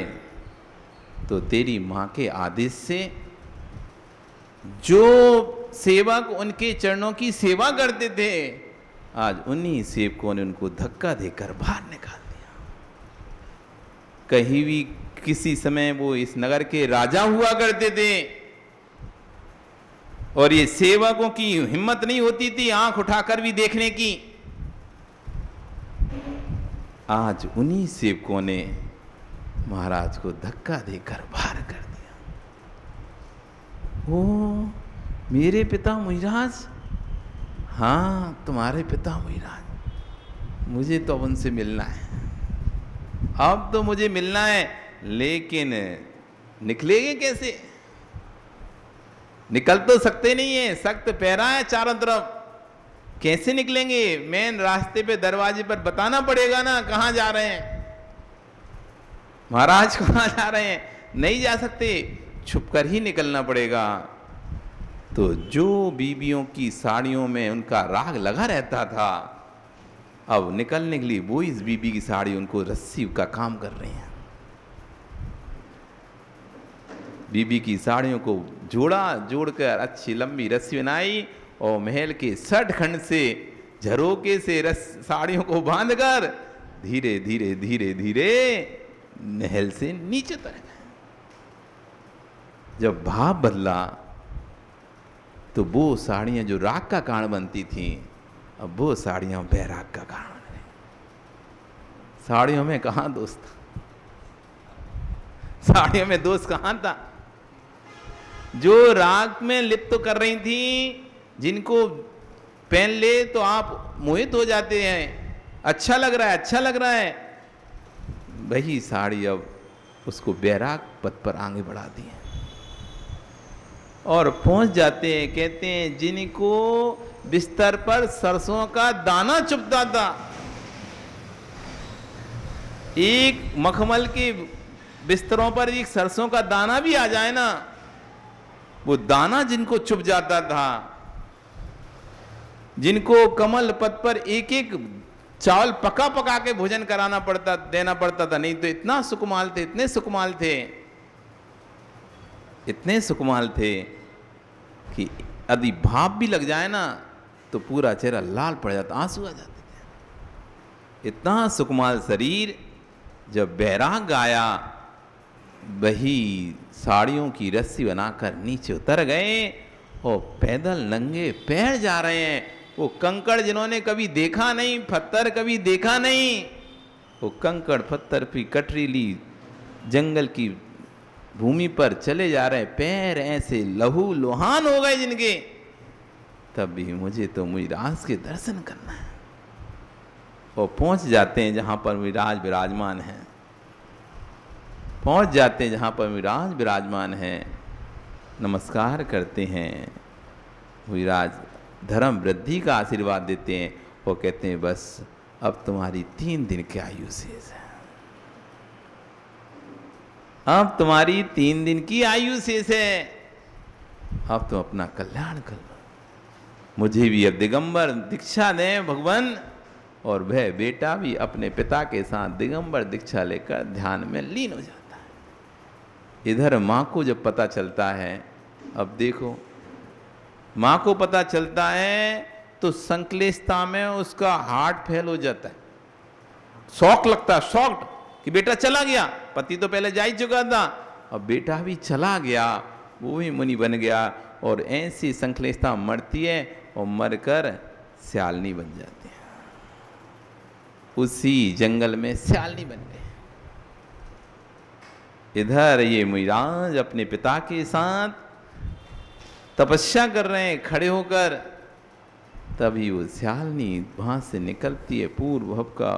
तो तेरी माँ के आदेश से जो सेवक उनके चरणों की सेवा करते थे, आज उन्हीं सेवकों ने उनको धक्का देकर बाहर निकाल दिया। कहीं भी किसी समय वो इस नगर के राजा हुआ करते थे और ये सेवकों की हिम्मत नहीं होती थी आंख उठाकर भी देखने की। आज उन्हीं सेवकों ने महाराज को धक्का देकर बाहर कर दिया। ओ मेरे पिता मुइराज, हाँ तुम्हारे पिता मुइराज, मुझे तो अब उनसे मिलना है, अब तो मुझे मिलना है, लेकिन निकलेंगे कैसे? निकल तो सकते नहीं है, सख्त पहरा है चारों तरफ, कैसे निकलेंगे? मेन रास्ते पे दरवाजे पर बताना पड़ेगा ना कहाँ जा रहे हैं, महाराज कहाँ जा रहे हैं, नहीं जा सकते, छुपकर ही निकलना पड़ेगा। तो जो बीबियों की साड़ियों में उनका राग लगा रहता था, अब निकलने के लिए वो इस बीबी की साड़ी उनको रस्सी का काम कर रही हैं। बीबी की साड़ियों को जोड़कर अच्छी लंबी रस्सी बनाई और महल के 60 खंड से झरोके से साड़ियों को बांधकर धीरे धीरे धीरे धीरे महल से नीचे उतर गए। जब भाव बदला तो वो साड़ियां जो राग का कारण बनती थी, अब वो साड़ियां बैराग का कारण बन गई। साड़ियों में कहाँ दोस्त था, साड़ियों में दोस्त कहाँ था? जो राग में लिप्त तो कर रही थी, जिनको पहन ले तो आप मोहित हो जाते हैं, अच्छा लग रहा है, अच्छा लग रहा है, वही साड़ी अब उसको बैराग पद पर आगे बढ़ा दी है और पहुंच जाते हैं। कहते हैं जिनको बिस्तर पर सरसों का दाना चुभता था, एक मखमल के बिस्तरों पर एक सरसों का दाना भी आ जाए ना, वो दाना जिनको चुभ जाता था, जिनको कमल पद पर एक एक चावल पका पका के भोजन कराना पड़ता, देना पड़ता था, नहीं तो इतना सुकुमाल थे, इतने सुकुमाल थे, इतने सुकुमाल थे कि यदि भाप भी लग जाए ना तो पूरा चेहरा लाल पड़ जाता, आंसू आ जाते थे, इतना सुकुमाल शरीर। जब बैराग आया, वही साड़ियों की रस्सी बनाकर नीचे उतर गए और पैदल नंगे पैर जा रहे हैं। वो कंकड़ जिन्होंने कभी देखा नहीं, पत्थर कभी देखा नहीं, वो कंकड़ पत्थर की कटरीली जंगल की भूमि पर चले जा रहे हैं, पैर ऐसे लहू लुहान हो गए जिनके। तब भी मुझे तो मुहिराज के दर्शन करना है। और पहुंच जाते हैं जहाँ पर मुहिराज विराजमान है, पहुंच जाते हैं जहाँ पर मुहिराज विराजमान है, नमस्कार करते हैं। मुहिराज धर्म वृद्धि का आशीर्वाद देते हैं और कहते हैं बस अब तुम्हारी 3 दिन की आयु शेष है, अब तुम्हारी 3 दिन की आयु शेष है, अब तुम अपना कल्याण कर लो। मुझे भी अब दिगंबर दीक्षा दें भगवान। और वह बेटा भी अपने पिता के साथ दिगंबर दीक्षा लेकर ध्यान में लीन हो जाता है। इधर माँ को जब पता चलता है, अब देखो माँ को पता चलता है तो संक्लेशता में उसका हार्ट फेल हो जाता है, शौक लगता है, शॉक्ड कि बेटा चला गया। पति तो पहले जा ही चुका था, अब बेटा भी चला गया, वो भी मुनि बन गया। और ऐसी संक्लेशता मरती है और मरकर स्यालनी बन जाती है। उसी जंगल में स्यालनी बन गए। इधर ये मुहिराज अपने पिता के साथ तपस्या कर रहे हैं खड़े होकर, तभी वो स्यालनी वहां से निकलती है। पूर्व भव का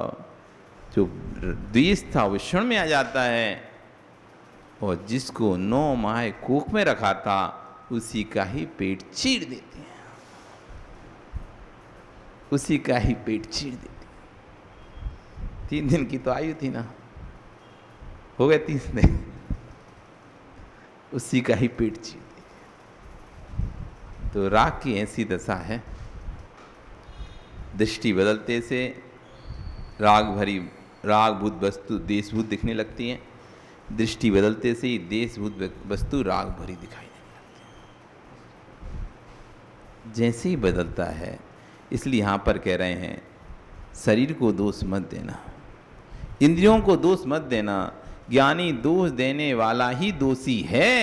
जो द्वेष था वो क्षण में आ जाता है, और जिसको 9 माह कोख में रखा था उसी का ही पेट चीर देती है, उसी का ही पेट चीर देती है। 3 दिन की तो आयु थी ना, हो गए 3 दिन, उसी का ही पेट चीर देती। तो राग की ऐसी दशा है, दृष्टि बदलते से रागभूत वस्तु देशभूत दिखने लगती हैं, दृष्टि बदलते से ही देशभूत वस्तु राग भरी दिखाई देने लगती है। जैसे ही बदलता है, इसलिए यहाँ पर कह रहे हैं शरीर को दोष मत देना, इंद्रियों को दोष मत देना। ज्ञानी दोष देने वाला ही दोषी है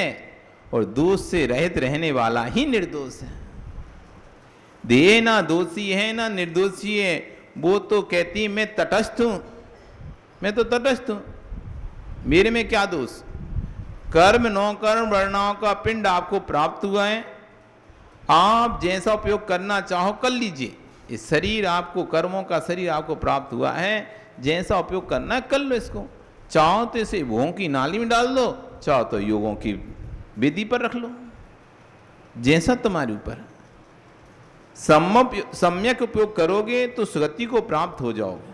और दोष से रहित रहने वाला ही निर्दोष है। देह ना दोषी है ना निर्दोषी है, वो तो कहती मैं तटस्थ हूं, मैं तो तटस्थ हूं, मेरे में क्या दोष। कर्म नौ कर्म वर्णाओं का पिंड आपको प्राप्त हुआ है, आप जैसा उपयोग करना चाहो कर लीजिए। इस शरीर आपको, कर्मों का शरीर आपको प्राप्त हुआ है, जैसा उपयोग करना है कर लो इसको। चाहो तो इसे भोगों की नाली में डाल दो, चाहो तो योगों की वेदी पर रख लो, जैसा तुम्हारे ऊपर। सम्यक उपयोग करोगे तो सुगति को प्राप्त हो जाओगे,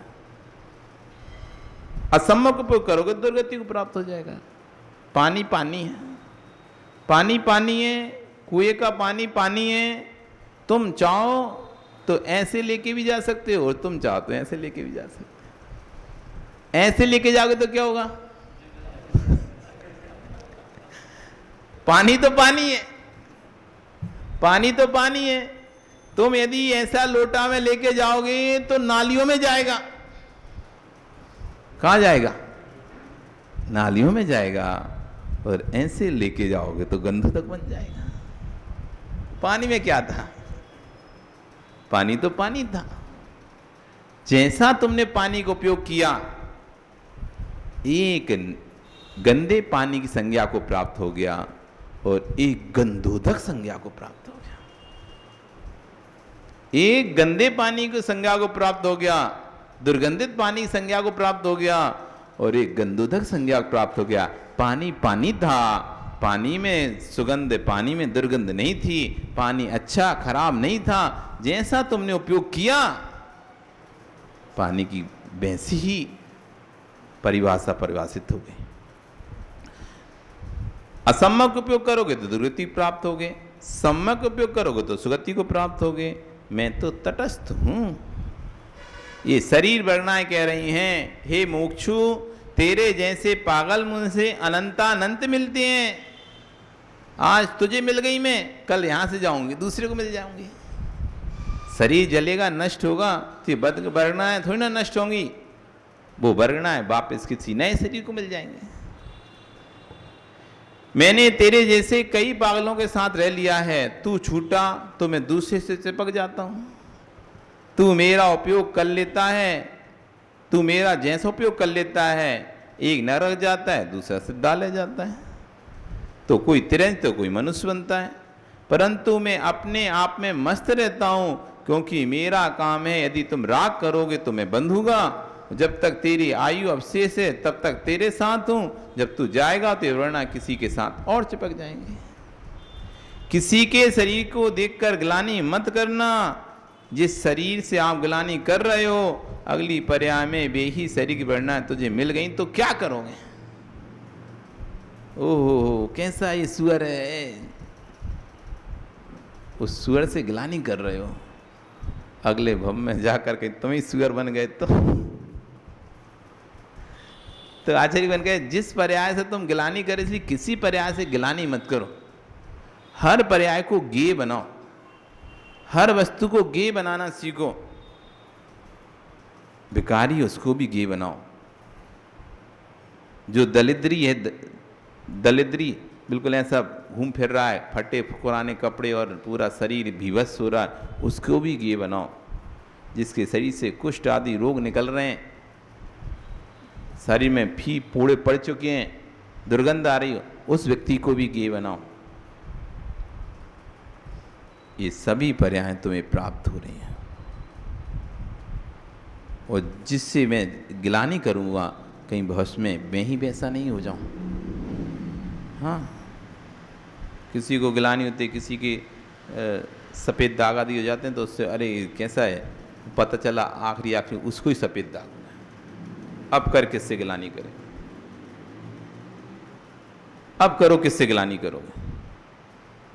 असम्यक उपयोग करोगे तो दुर्गति को प्राप्त हो जाएगा। पानी पानी है, पानी पानी है, कुएं का पानी पानी है। तुम चाहो तो ऐसे लेके भी जा सकते हो और तुम चाहो तो ऐसे लेके भी जा सकते हो। ऐसे लेके जाओगे तो क्या होगा? पानी तो पानी है, पानी तो पानी है। तुम यदि ऐसा लोटा में लेके जाओगे तो नालियों में जाएगा। कहाँ जाएगा? नालियों में जाएगा। और ऐसे लेके जाओगे तो गंध तक बन जाएगा। पानी में क्या था? पानी तो पानी था। जैसा तुमने पानी का उपयोग किया, एक गंदे पानी की संज्ञा को प्राप्त हो गया और एक गंधोदक संज्ञा को प्राप्त हो गया। एक गंदे पानी की संज्ञा को प्राप्त हो गया, दुर्गंधित पानी की संज्ञा को प्राप्त हो गया, और एक गंधोदक संज्ञा को प्राप्त हो गया। पानी पानी था, पानी में सुगंध, पानी में दुर्गंध नहीं थी, पानी अच्छा खराब नहीं था। जैसा तुमने उपयोग किया, पानी की वैसी ही परिभाषा परिभाषित हो गई। असम्यक उपयोग करोगे तो दुर्गति प्राप्त होगे, सम्यक उपयोग करोगे तो सुगति को प्राप्त होगे। मैं तो तटस्थ हूं। ये शरीर वर्णाएं कह रही हैं, हे मोक्षु, तेरे जैसे पागल मुझसे अनंतानंत मिलते हैं। आज तुझे मिल गई मैं, कल यहां से जाऊंगी दूसरे को मिल जाऊंगी। शरीर जलेगा, नष्ट होगा, तो बद वर्णाएं थोड़ी ना नष्ट होंगी। वो वर्णाएं वापस किसी नए शरीर को मिल जाएंगे। मैंने तेरे जैसे कई पागलों के साथ रह लिया है, तू छूटा तो मैं दूसरे से चिपक जाता हूं। तू मेरा उपयोग कर लेता है, तू मेरा जैसा उपयोग कर लेता है, एक नरक जाता है, दूसरा सिद्धा ले जाता है। तो कोई तिरंज तो कोई मनुष्य बनता है, परंतु मैं अपने आप में मस्त रहता हूं, क्योंकि मेरा काम है, यदि तुम राग करोगे तो मैं बंधूंगा। जब तक तेरी आयु अवशेष है तब तक तेरे साथ हूं, जब तू जाएगा तो वरना किसी के साथ और चिपक जाएंगे। किसी के शरीर को देखकर ग्लानि मत करना। जिस शरीर से आप ग्लानि कर रहे हो, अगली पर्याय में वे ही शरीर की बढ़ना तुझे मिल गई तो क्या करोगे? ओहो, कैसा ये सुअर है, उस सुअर से ग्लानि कर रहे हो, अगले भव में जाकर के तुम ही सुअर बन गए तो आचार्य बन गए। जिस पर्याय से तुम ग्लानि करे, इसलिए किसी पर्याय से ग्लानि मत करो। हर पर्याय को ज्ञेय बनाओ, हर वस्तु को ज्ञेय बनाना सीखो। भिखारी उसको भी ज्ञेय बनाओ। जो दलिद्री है, दलिद्री बिल्कुल ऐसा घूम फिर रहा है, फटे पुराने कपड़े और पूरा शरीर विवश हो रहा है, उसको भी ज्ञेय बनाओ। जिसके शरीर से कुष्ठ आदि रोग निकल रहे हैं, शरीर में फी पूड़े पड़ चुके हैं, दुर्गंध आ रही हो, उस व्यक्ति को भी ज्ञेय बनाओ। ये सभी पर्याय तुम्हें प्राप्त हो रही हैं, और जिससे मैं ग्लानि करूँगा कहीं भविष्य में मैं ही वैसा नहीं हो जाऊं। हाँ, किसी को ग्लानि होती है, किसी के सफ़ेद दाग आदि हो जाते हैं तो उससे अरे कैसा है, पता चला आखिरी उसको ही सफ़ेद दाग होना है। अब कर किससे ग्लानि करें? अब करो किससे ग्लानि करोगे?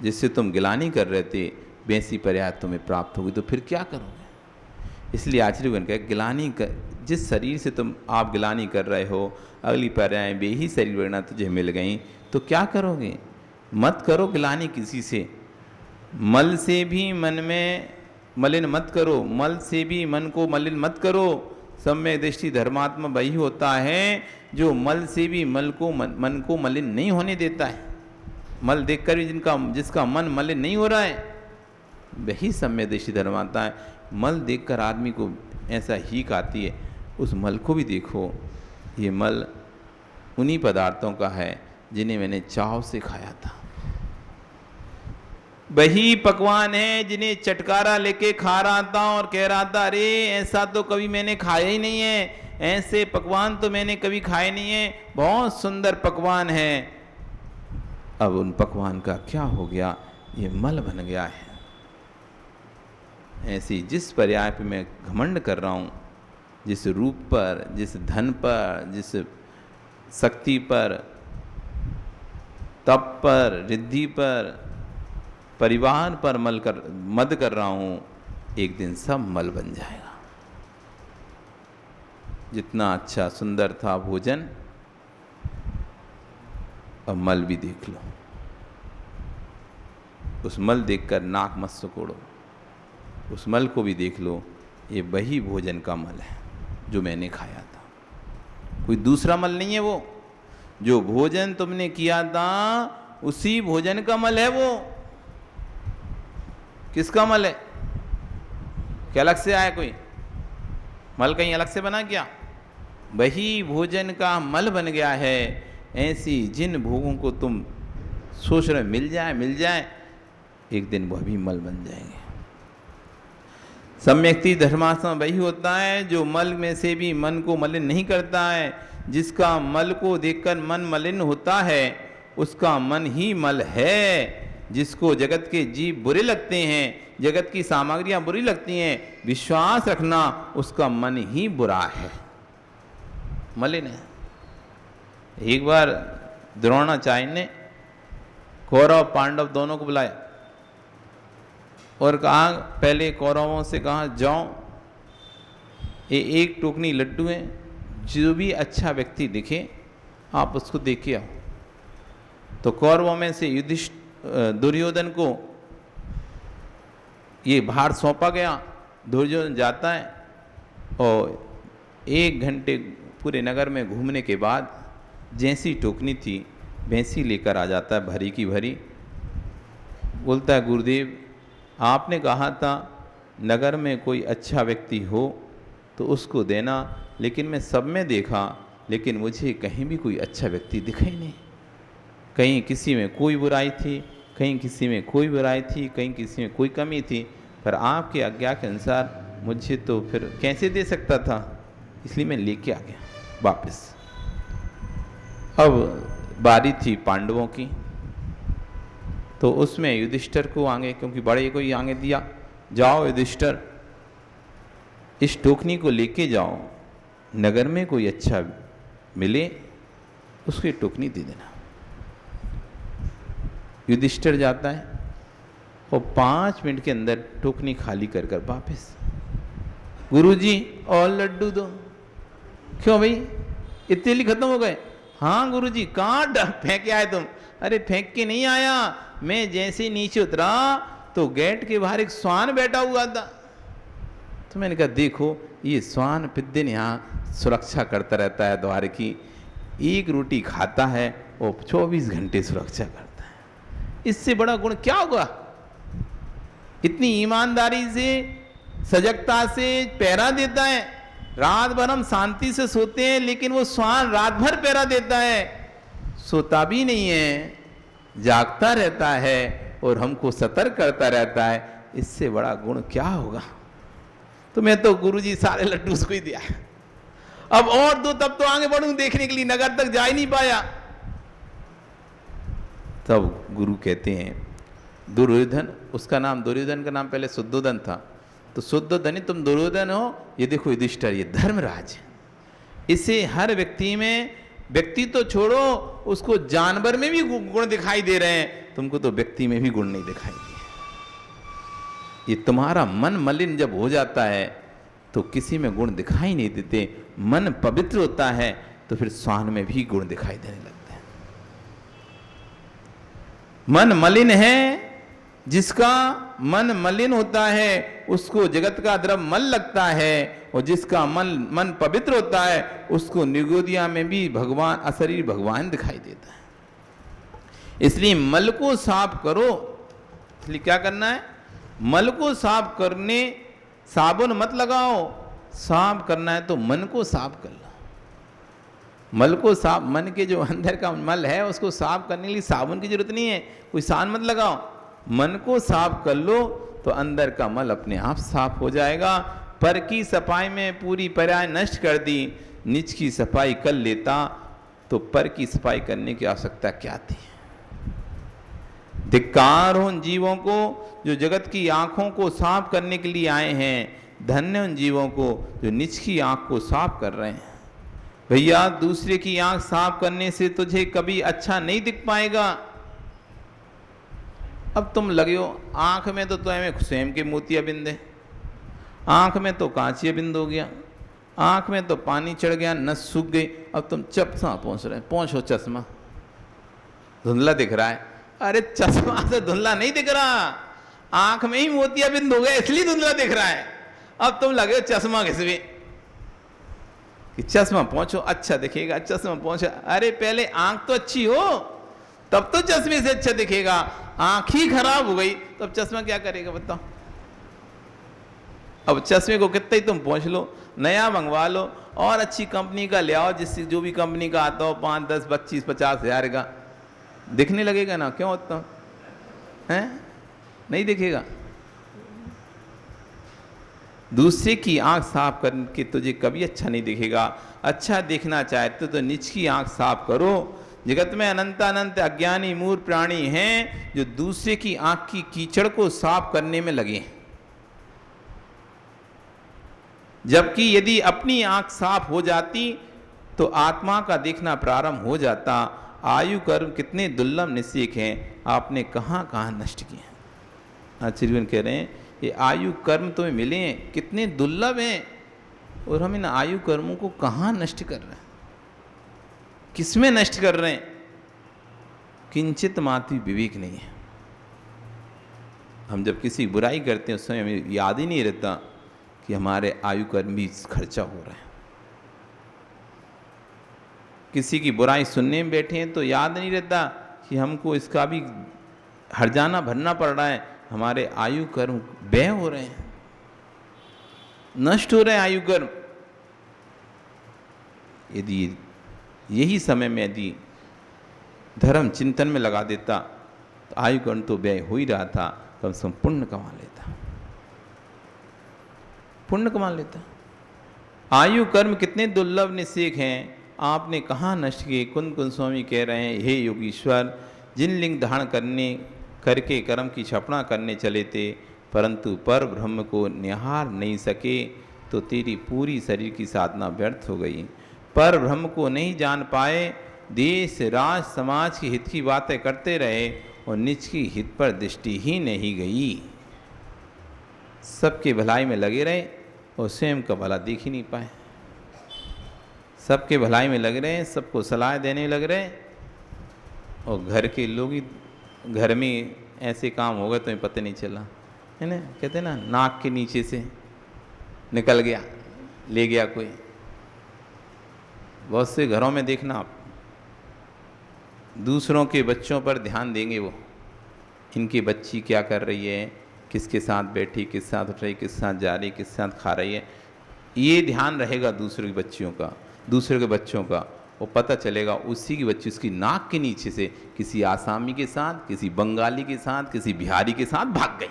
जिससे तुम ग्लानि कर रहे थे वैसी पर्याय तुम्हें प्राप्त होगी तो फिर क्या करोगे? इसलिए आचार्यगण कहे ग्लानि कर, जिस शरीर से तुम आप ग्लानि कर रहे हो, अगली पर्याय वे ही शरीर वरना तुझे मिल गई तो क्या करोगे? मत करो ग्लानि किसी से। मल से भी मन में मलिन मत करो, मल से भी मन को मलिन मत करो। सम्यक दृष्टि धर्मात्मा वही होता है जो मल से भी मन को मलिन नहीं होने देता है। मल देखकर भी जिसका मन मलिन नहीं हो रहा है, वही सम्यक दृष्टि धर्मात्मा है। मल देखकर आदमी को ऐसा हीक आती है, उस मल को भी देखो, ये मल उन्हीं पदार्थों का है जिन्हें मैंने चाव से खाया था। वही पकवान है जिन्हें चटकारा लेके खा रहा था और कह रहा था अरे ऐसा तो कभी मैंने खाया ही नहीं है, ऐसे पकवान तो मैंने कभी खाए नहीं है, बहुत सुंदर पकवान है। अब उन पकवान का क्या हो गया? ये मल बन गया है। ऐसी जिस पर्याय पे मैं घमंड कर रहा हूँ, जिस रूप पर, जिस धन पर, जिस शक्ति पर, तप पर, रिद्धि पर, परिवार पर मद कर रहा हूँ, एक दिन सब मल बन जाएगा। जितना अच्छा सुंदर था भोजन, अब मल भी देख लो। उस मल देखकर नाक मत सुकोड़ो, उस मल को भी देख लो, ये वही भोजन का मल है जो मैंने खाया था, कोई दूसरा मल नहीं है। वो जो भोजन तुमने किया था उसी भोजन का मल है। वो किसका मल है? क्या अलग से आया कोई मल? कहीं अलग से बना क्या? वही भोजन का मल बन गया है। ऐसी जिन भोगों को तुम सोच रहे मिल जाए, एक दिन वह भी मल बन जाएंगे। सम्यक्ति धर्मात्मा वही होता है जो मल में से भी मन को मलिन नहीं करता है। जिसका मल को देखकर मन मलिन होता है उसका मन ही मल है। जिसको जगत के जीव बुरे लगते हैं, जगत की सामग्रियां बुरी लगती हैं, विश्वास रखना उसका मन ही बुरा है, मलिन है। एक बार द्रोणाचार्य ने कौरव पांडव दोनों को बुलाया और कहा, पहले कौरवों से कहा जाओ, ये एक टोकनी लड्डू है, जो भी अच्छा व्यक्ति दिखे आप उसको दे के आओ। तो कौरवों में से दुर्योधन को ये भार सौंपा गया। दुर्योधन जाता है और 1 घंटे पूरे नगर में घूमने के बाद जैसी टोकनी थी वैसी लेकर आ जाता है, भरी की भरी। बोलता है, गुरुदेव आपने कहा था नगर में कोई अच्छा व्यक्ति हो तो उसको देना, लेकिन मैं सब में देखा, लेकिन मुझे कहीं भी कोई अच्छा व्यक्ति दिखा ही नहीं। कहीं किसी में कोई बुराई थी, कहीं किसी में कोई बुराई थी, कहीं किसी में कोई कमी थी, पर आपके आज्ञा के अनुसार मुझे तो फिर कैसे दे सकता था, इसलिए मैं लेके आ गया वापस। अब बारी थी पांडवों की, तो उसमें युधिष्ठिर को आगे, क्योंकि बड़े को ही आगे दिया, जाओ युधिष्ठिर इस टोकनी को लेके जाओ, नगर में कोई अच्छा मिले उसको टोकनी दे देना। युधिष्ठिर जाता है और 5 मिनट के अंदर टोकनी खाली कर कर वापस, गुरुजी और लड्डू दो। क्यों भाई, इतने लिए खत्म हो गए? हाँ गुरुजी, कहाँ फेंक के आए तुम? अरे फेंक के नहीं आया, मैं जैसे ही नीचे उतरा तो गेट के बाहर एक स्वान बैठा हुआ था। तो मैंने कहा देखो, ये स्वान दिन यहाँ सुरक्षा करता रहता है द्वार की, एक रोटी खाता है और 24 घंटे सुरक्षा करता है, इससे बड़ा गुण क्या होगा? इतनी ईमानदारी से, सजगता से पहरा देता है, रात भर हम शांति से सोते हैं, लेकिन वो स्वान रात भर पहरा देता है, सोता भी नहीं है, जागता रहता है और हमको सतर्क करता रहता है, इससे बड़ा गुण क्या होगा? तो मैं तो गुरुजी सारे लड्डू उसको ही दिया। अब और दो, तब तो आगे बढ़ूं देखने के लिए, नगर तक जा ही नहीं पाया। तब गुरु कहते हैं दुर्योधन, उसका नाम, दुर्योधन का नाम पहले शुद्धोधन था, तो शुद्धोधन तुम दुर्योधन हो, ये देखो युधिष्ठिर, ये धर्मराज है। इसे हर व्यक्ति में, व्यक्ति तो छोड़ो, उसको जानवर में भी गुण दिखाई दे रहे हैं, तुमको तो व्यक्ति में भी गुण नहीं दिखाई दिए। ये तुम्हारा मन मलिन जब हो जाता है तो किसी में गुण दिखाई नहीं देते, मन पवित्र होता है तो फिर स्वान में भी गुण दिखाई देने लगते हैं। मन मलिन है, जिसका मन मलिन होता है उसको जगत का द्रव्य मल लगता है, और जिसका मन पवित्र होता है उसको निगोदिया में भी भगवान, अशरीर भगवान दिखाई देता है। इसलिए मल को साफ करो। इसलिए क्या करना है? मल को साफ करने साबुन मत लगाओ, साफ करना है तो मन को साफ कर लो। मल को साफ, मन के जो अंदर का मल है उसको साफ करने के लिए साबुन की जरूरत नहीं है, कोई सान मत लगाओ, मन को साफ कर लो तो अंदर का मल अपने आप साफ हो जाएगा। पर की सफाई में पूरी पर्याय नष्ट कर दी, निज की सफाई कर लेता तो पर की सफाई करने की आवश्यकता क्या थी? धिक्कार हो उन जीवों को जो जगत की आंखों को साफ करने के लिए आए हैं, धन्य उन जीवों को जो निज की आंख को साफ कर रहे हैं। भैया, दूसरे की आंख साफ करने से तुझे कभी अच्छा नहीं दिख पाएगा। अब तुम लगे हो आंख में तो तुम्हें स्वयं के मोतिया बिंद है, आंख में तो कांचिया बिंद हो गया, आंख में तो पानी चढ़ गया, नस सूख गई, अब तुम चश्मा पहुंच रहे, पहुंचो चश्मा, धुंधला दिख रहा है। अरे चश्मा से धुंधला नहीं दिख रहा, आंख में ही मोतिया बिंद हो गया इसलिए धुंधला दिख रहा है। अब तुम लगे हो चश्मा घिसवे कि चश्मा पहुंचो अच्छा दिखेगा, चश्मा पहुंचो। अरे पहले आंख तो अच्छी हो तब तो चश्मे से अच्छा दिखेगा, आंख ही खराब हो गई तो अब चश्मा क्या करेगा बताओ? अब चश्मे को कितना ही तुम पहुंच लो, नया मंगवा लो और अच्छी कंपनी का ले आओ, जिससे जो भी कंपनी का आता हो 5, 10, 25, 50 हजार का दिखने लगेगा ना, क्यों होता है? नहीं दिखेगा। दूसरे की आंख साफ करके तुझे कभी अच्छा नहीं दिखेगा। अच्छा देखना चाहते तो निज की आंख साफ करो। जगत में अनंत अनंत अज्ञानी मूर्ख प्राणी हैं जो दूसरे की आंख की कीचड़ को साफ करने में लगे, जबकि यदि अपनी आंख साफ हो जाती तो आत्मा का देखना प्रारंभ हो जाता। आयु कर्म कितने दुर्लभ निश्चय हैं, आपने कहाँ कहाँ नष्ट किए। आचार्य कह रहे हैं ये आयु कर्म तुम्हें मिले हैं कितने दुर्लभ हैं, और हम इन आयु कर्मों को कहाँ नष्ट कर रहे हैं, किसमें नष्ट कर रहे हैं? किंचित मात्र विवेक नहीं है। हम जब किसी बुराई करते हैं उस समय हमें याद ही नहीं रहता कि हमारे आयु कर्म भी खर्चा हो रहा है। किसी की बुराई सुनने में बैठे हैं तो याद नहीं रहता कि हमको इसका भी हर्जाना भरना पड़ रहा है, हमारे आयु कर्म व्यय हो रहे हैं, नष्ट हो रहे हैं आयु कर्म। यदि यही समय में यदि धर्म चिंतन में लगा देता तो आयु कर्ण तो व्यय हो ही रहा था, कम से कम पुण्य कमा लेता, पुण्य कमा लेता। आयु कर्म कितने दुर्लभ निषेक हैं, आपने कहाँ नष्ट किए। कुंद कुंद स्वामी कह रहे हैं, हे योगीश्वर, जिन लिंग धारण करके कर्म की क्षपणा करने चले थे, परंतु पर ब्रह्म को निहार नहीं सके, तो तेरी पूरी शरीर की साधना व्यर्थ हो गई। पर ब्रह्म को नहीं जान पाए, देश राज समाज के हित की बातें करते रहे और निज की हित पर दृष्टि ही नहीं गई। सबके भलाई में लगे रहे और स्वयं का भला देख ही नहीं पाए। सबके भलाई में लग रहे हैं, सबको सलाह देने लग रहे हैं, और घर के लोग ही, घर में ऐसे काम हो गए तो पता नहीं चला, है ना। कहते ना, नाक के नीचे से निकल गया, ले गया कोई। बहुत से घरों में देखना आप, दूसरों के बच्चों पर ध्यान देंगे वो, इनकी बच्ची क्या कर रही है, किसके साथ बैठी, किस साथ उठ रही, किस साथ जा रही, किस साथ खा रही है, ये ध्यान रहेगा दूसरों की बच्चियों का, दूसरे के बच्चों का। वो पता चलेगा उसी की बच्ची उसकी नाक के नीचे से किसी आसामी के साथ, किसी बंगाली के साथ, किसी बिहारी के साथ भाग गई।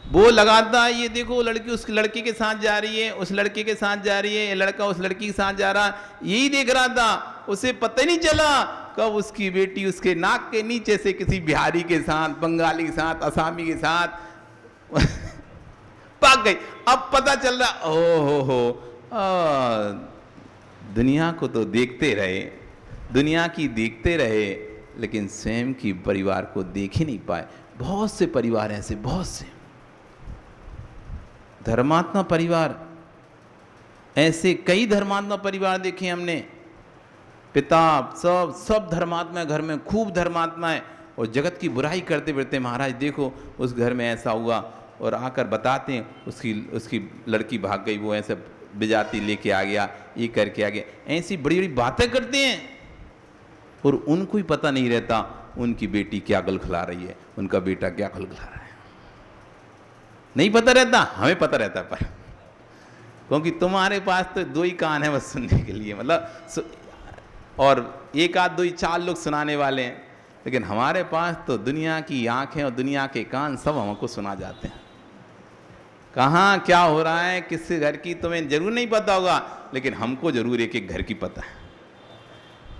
वो लगाता है, ये देखो लड़की उस लड़के के साथ जा रही है, उस लड़के के साथ जा रही है, ये लड़का उस लड़की के साथ जा रहा, यही देख रहा था। उसे पता ही नहीं चला कब उसकी बेटी उसके नाक के नीचे से किसी बिहारी के साथ, बंगाली के साथ, आसामी के साथ भाग गई। अब पता चल रहा, ओ हो, दुनिया को तो देखते रहे, दुनिया की देखते रहे, लेकिन स्वयं की परिवार को देख ही नहीं पाए। बहुत से परिवार ऐसे, बहुत से धर्मात्मा परिवार, ऐसे कई धर्मात्मा परिवार देखे हमने। पिता सब धर्मात्मा है, घर में खूब धर्मात्मा है, और जगत की बुराई करते फिरते, महाराज देखो उस घर में ऐसा हुआ, और आकर बताते हैं उसकी लड़की भाग गई, वो ऐसे बिजाती लेके आ गया, ये करके आ गया, ऐसी बड़ी बड़ी बातें करते हैं, और उनको ही पता नहीं रहता उनकी बेटी क्या गलखला रही है, उनका बेटा क्या गलखला रहा है, नहीं पता रहता। हमें पता रहता है, पर क्योंकि तुम्हारे पास तो दो ही कान है बस सुनने के लिए, मतलब, और एक आध दो ही चार लोग सुनाने वाले हैं, लेकिन हमारे पास तो दुनिया की आंखें और दुनिया के कान सब हमको सुना जाते हैं। कहाँ क्या हो रहा है, किस घर की तुम्हें जरूर नहीं पता होगा, लेकिन हमको जरूर एक एक घर की पता है।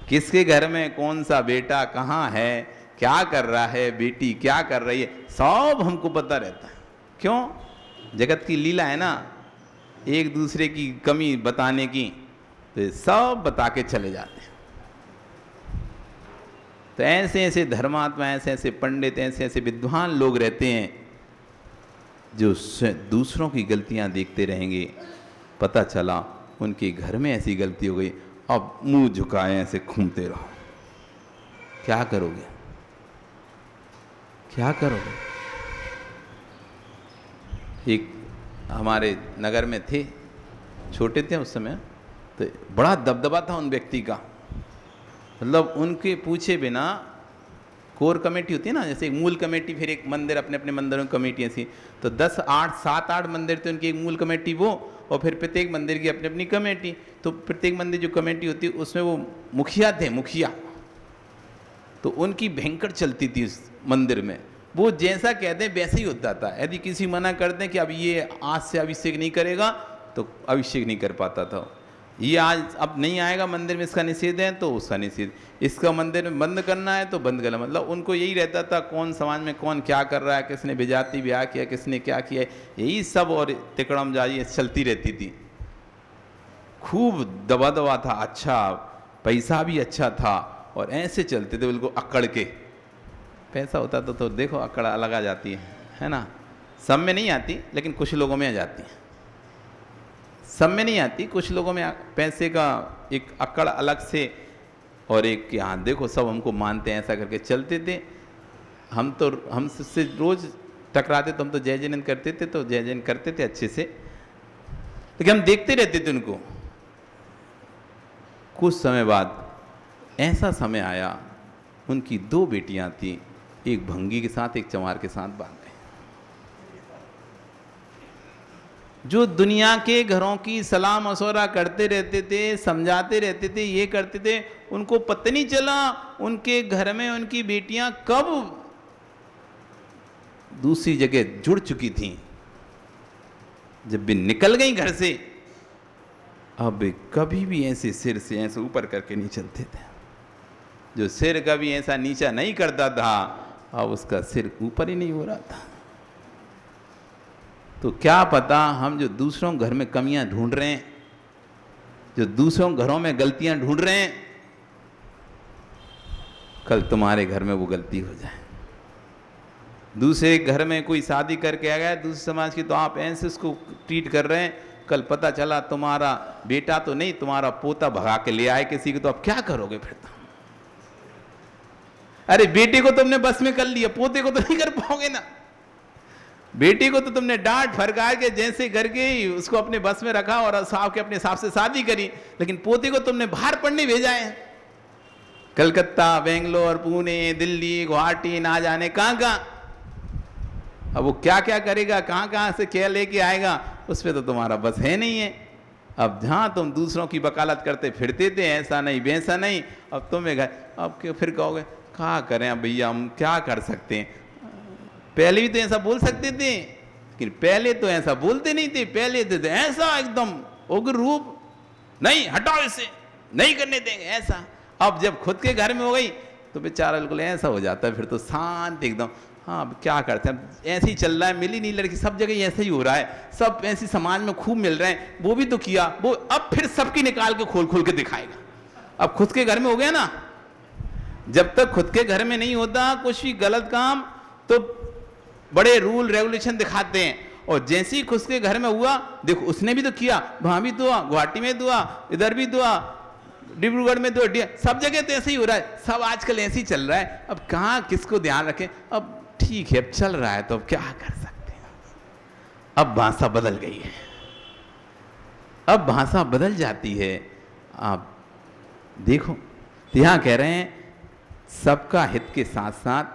किसके घर में कौन सा बेटा कहाँ है, क्या कर रहा है, बेटी क्या कर रही है, सब हमको पता रहता है। क्यों? जगत की लीला है ना, एक दूसरे की कमी बताने की, तो सब बता के चले जाते हैं। तो ऐसे ऐसे धर्मात्मा, ऐसे ऐसे पंडित, ऐसे ऐसे विद्वान लोग रहते हैं जो दूसरों की गलतियां देखते रहेंगे। पता चला उनके घर में ऐसी गलती हो गई, अब मुंह झुकाए ऐसे घूमते रहो। क्या करोगे, क्या करोगे? एक हमारे नगर में थे, छोटे थे उस समय, तो बड़ा दबदबा था उन व्यक्ति का, मतलब उनके पूछे बिना, कोर कमेटी होती है ना, जैसे एक मूल कमेटी, फिर एक मंदिर, अपने अपने मंदिरों में कमेटी ऐसी, तो 7-8 मंदिर थे उनकी, एक मूल कमेटी वो, और फिर प्रत्येक मंदिर की अपनी अपनी कमेटी। तो प्रत्येक मंदिर जो कमेटी होती है उसमें वो मुखिया थे, मुखिया, तो उनकी भयंकर चलती थी उस मंदिर में। वो जैसा कहते हैं वैसे ही होता था। यदि किसी मना कर दें कि अब ये आज से अभिषेक नहीं करेगा, तो अभिषेक नहीं कर पाता था। ये आज अब नहीं आएगा मंदिर में, इसका निषेध है तो उसका निषेध, इसका मंदिर में बंद करना है तो बंद करना। मतलब उनको यही रहता था कौन समाज में कौन क्या कर रहा है, किसने बेजाती ब्याह किया, किसने क्या किया, यही सब और तिकड़म जारी चलती रहती थी। खूब दबा दबा था, अच्छा पैसा भी अच्छा था, और ऐसे चलते थे बिल्कुल अकड़ के। पैसा होता तो देखो अकड़ अलग आ जाती है ना। सब में नहीं आती, लेकिन कुछ लोगों में आ जाती है। सब में नहीं आती, कुछ लोगों में पैसे का एक अकड़ अलग से, और एक कि हाँ देखो सब हमको मानते हैं, ऐसा करके चलते थे। हम से रोज टकराते तो हम तो जय जयन करते थे, तो जय जयन करते थे अच्छे से, लेकिन हम देखते रहते थे उनको। कुछ समय बाद ऐसा समय आया, उनकी 2 बेटियां थी, एक भंगी के साथ एक चमार के साथ भाग गए। जो दुनिया के घरों की सलाह मशवरा करते रहते थे, समझाते रहते थे, ये करते थे, उनको पता नहीं चला उनके घर में उनकी बेटियां कब दूसरी जगह जुड़ चुकी थीं। जब भी निकल गई घर से, अब कभी भी ऐसे सिर से ऐसे ऊपर करके नहीं चलते थे। जो सिर कभी ऐसा नीचा नहीं करता था, अब उसका सिर ऊपर ही नहीं हो रहा था। तो क्या पता हम जो दूसरों घर में कमियां ढूंढ रहे हैं, जो दूसरों घरों में गलतियां ढूंढ रहे हैं, कल तुम्हारे घर में वो गलती हो जाए। दूसरे घर में कोई शादी करके आ गया दूसरे समाज की, तो आप ऐसे उसको ट्रीट कर रहे हैं, कल पता चला तुम्हारा बेटा तो नहीं, तुम्हारा पोता भगा के ले आए किसी को, तो आप क्या करोगे फिर? तो अरे बेटे को तुमने बस में कर लिया, पोते को तो नहीं कर पाओगे ना। बेटी को तो तुमने डांट फरकार के जैसे करके उसको अपने बस में रखा और साहब के अपने हिसाब से शादी करी, लेकिन पोते को तुमने बाहर पढ़ने भेजा है, कलकत्ता, बेंगलोर, पुणे, दिल्ली, गुवाहाटी, ना जाने कहां कहां। अब वो क्या क्या करेगा, कहां कहां से क्या लेके आएगा, उस पर तो तुम्हारा बस है नहीं है। अब जहां तुम दूसरों की वकालत करते फिरते थे, ऐसा नहीं वैसा नहीं, अब तुम्हें घर, अब क्यों फिर कहोगे क्या करें अब भैया, हम क्या कर सकते हैं। पहले भी तो ऐसा बोल सकते थे, लेकिन पहले तो ऐसा बोलते नहीं थे। पहले तो ऐसा एकदम उग्र रूप, नहीं हटाओ इसे, नहीं करने देंगे ऐसा। अब जब खुद के घर में हो गई तो बेचारा बिल्कुल ऐसा हो जाता है, फिर तो शांत एकदम। हाँ अब क्या करते हैं, ऐसे ही चल रहा है, मिली नहीं लड़की, सब जगह ऐसे ही हो रहा है, सब ऐसी समाज में खूब मिल रहे हैं, वो भी तो किया, वो अब फिर सबकी निकाल के खोल खोल के दिखाएगा। अब खुद के घर में हो गया ना, जब तक खुद के घर में नहीं होता कुछ भी गलत काम, तो बड़े रूल रेगुलेशन दिखाते हैं, और जैसे ही खुद के घर में हुआ, देखो उसने भी तो किया, वहां भी दुआ, गुवाहाटी में दुआ, इधर भी दुआ, डिब्रूगढ़ में दुआ, सब जगह तो ऐसे ही हो रहा है, सब आजकल ऐसे ही चल रहा है। अब कहाँ किसको ध्यान रखें, अब ठीक है अब चल रहा है तो अब क्या कर सकते हैं। अब भाषा बदल गई है, अब भाषा बदल जाती है। आप देखो यहां कह रहे हैं सबका हित के साथ साथ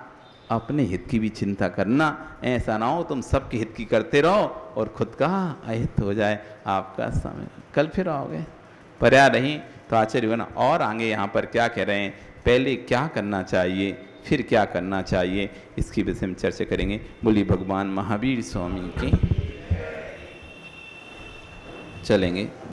अपने हित की भी चिंता करना, ऐसा ना हो तुम सबके हित की करते रहो और खुद का अहित हो जाए आपका समय। कल फिर आओगे, पर्या नहीं तो आश्चर्य होना। और आगे यहाँ पर क्या कह रहे हैं, पहले क्या करना चाहिए फिर क्या करना चाहिए, इसकी विषय में चर्चा करेंगे। बोलिए भगवान महावीर स्वामी की। चलेंगे।